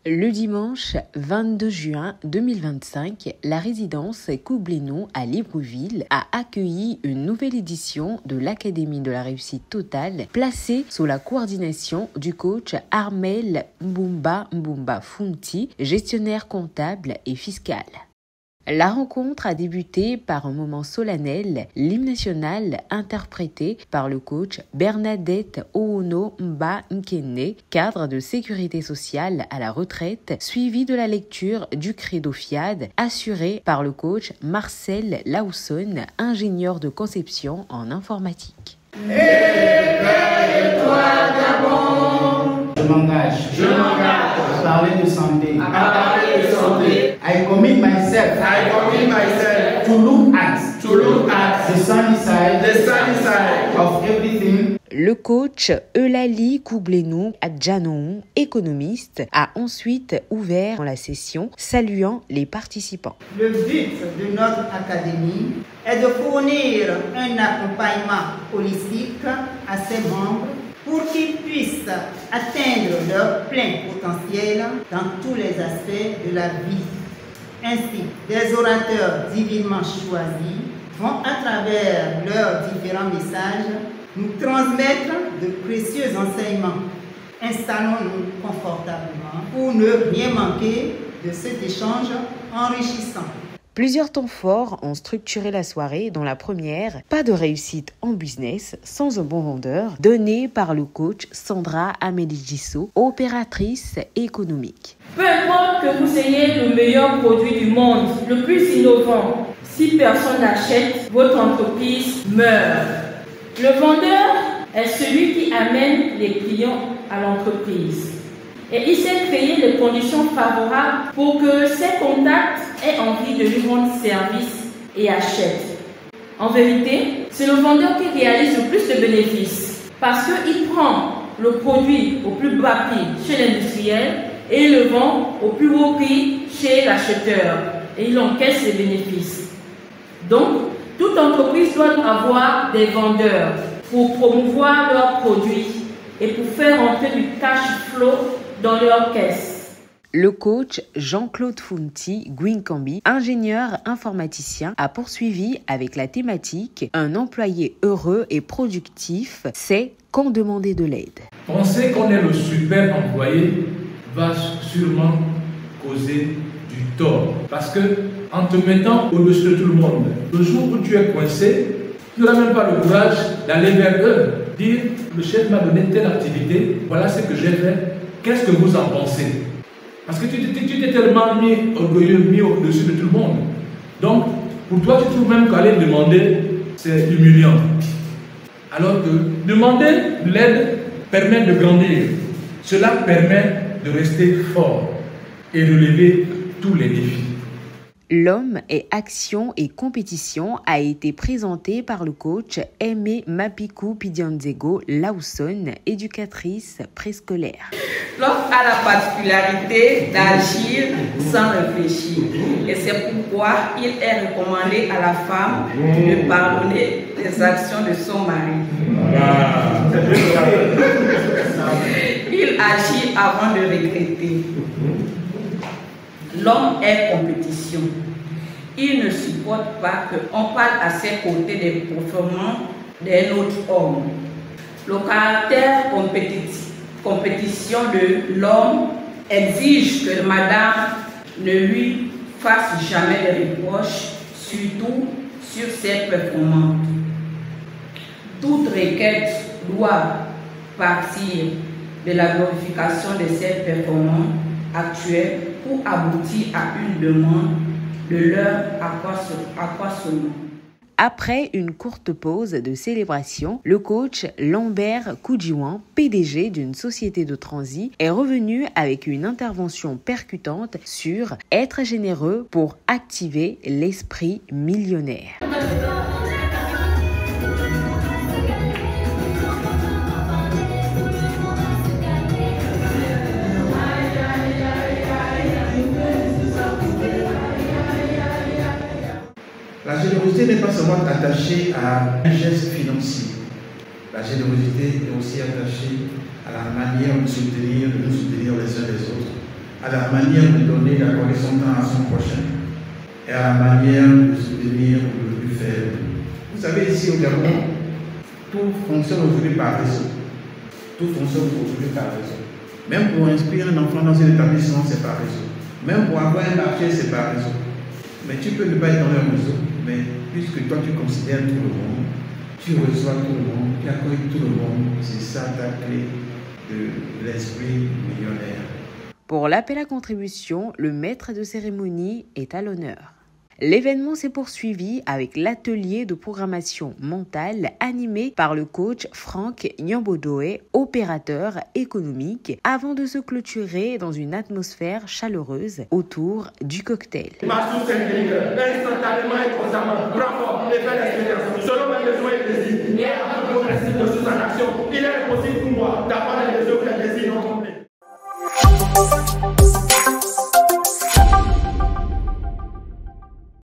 Le dimanche 22 juin 2025, la résidence Coublénon à Libreville a accueilli une nouvelle édition de l'Académie de la réussite totale placée sous la coordination du coach Armel Mbumba Funti, gestionnaire comptable et fiscal. La rencontre a débuté par un moment solennel, l'hymne national interprété par le coach Bernadette Oono Mba Nkene, cadre de sécurité sociale à la retraite, suivi de la lecture du Credo Fiade, assuré par le coach Marcel Lausson, ingénieur de conception en informatique. Je m'engage à parler de santé. I commit myself to look at the sunny side of everything. Le coach Eulalie Coublénon Adjanon, économiste, a ensuite ouvert la session, saluant les participants. Le but de notre académie est de fournir un accompagnement holistique à ses membres pour qu'ils puissent atteindre leur plein potentiel dans tous les aspects de la vie. Ainsi, des orateurs divinement choisis vont à travers leurs différents messages nous transmettre de précieux enseignements. Installons-nous confortablement pour ne rien manquer de cet échange enrichissant. Plusieurs temps forts ont structuré la soirée, dont la première, pas de réussite en business sans un bon vendeur, donnée par le coach Sandra Amélie Gisso, opératrice économique. Peu importe que vous ayez le meilleur produit du monde, le plus innovant, si personne n'achète, votre entreprise meurt. Le vendeur est celui qui amène les clients à l'entreprise. Et il sait créer les conditions favorables pour que ses contacts aient envie de lui rendre service et achètent. En vérité, c'est le vendeur qui réalise le plus de bénéfices parce qu'il prend le produit au plus bas prix chez l'industriel et il le vend au plus haut prix chez l'acheteur et il encaisse les bénéfices. Donc, toute entreprise doit avoir des vendeurs pour promouvoir leurs produits et pour faire entrer du cash flow dans leur caisse. Le coach Jean-Claude Funti Gwinkambi, ingénieur informaticien, a poursuivi avec la thématique « Un employé heureux et productif, c'est quand demander de l'aide ». Penser qu'on est le super employé va sûrement causer du tort. Parce que en te mettant au-dessus de tout le monde, le jour où tu es coincé, tu n'auras même pas le courage d'aller vers eux, dire « Le chef m'a donné telle activité, voilà ce que j'ai fait. Qu'est-ce que vous en pensez ?» Parce que tu t'es tellement mis orgueilleux, mis au-dessus de tout le monde. Donc, pour toi, tu trouves même qu'aller demander, c'est humiliant. Alors que demander de l'aide permet de grandir. Cela permet de rester fort et relever tous les défis. L'homme et action et compétition a été présenté par le coach Aimé Mapikou Pidianzego Lausson, éducatrice préscolaire. L'homme a la particularité d'agir sans réfléchir et c'est pourquoi il est recommandé à la femme de pardonner les actions de son mari. Il agit avant de regretter. L'homme est compétition. Il ne supporte pas qu'on parle à ses côtés des performances d'un autre homme. Le caractère compétition de l'homme exige que madame ne lui fasse jamais de reproches, surtout sur ses performances. Toute requête doit partir de la glorification de ses performances actuelles pour aboutir à une demande de leur accroissement. Après une courte pause de célébration, le coach Lambert Koudjiwan, PDG d'une société de transit, est revenu avec une intervention percutante sur être généreux pour activer l'esprit millionnaire. La générosité n'est pas seulement attachée à un geste financier. La générosité est aussi attachée à la manière de nous soutenir les uns les autres. à la manière de donner, d'accorder son temps à son prochain et à la manière de soutenir le plus faible. Vous savez, ici au Gabon, tout fonctionne aujourd'hui par réseau. Tout fonctionne aujourd'hui par réseau. Même pour inscrire un enfant dans un établissement, c'est par réseau. Même pour avoir un marché, c'est par réseau. Mais tu peux ne pas être dans le réseau, mais puisque toi tu considères tout le monde, tu reçois tout le monde, tu accueilles tout le monde, c'est ça ta clé de l'esprit millionnaire. Pour l'appel à contribution, le maître de cérémonie est à l'honneur. L'événement s'est poursuivi avec l'atelier de programmation mentale animé par le coach Franck Nyambodoé, opérateur économique, avant de se clôturer dans une atmosphère chaleureuse autour du cocktail. Selon mes besoins et désirs, et à votre progressif de sous-action, il est impossible pour moi d'avoir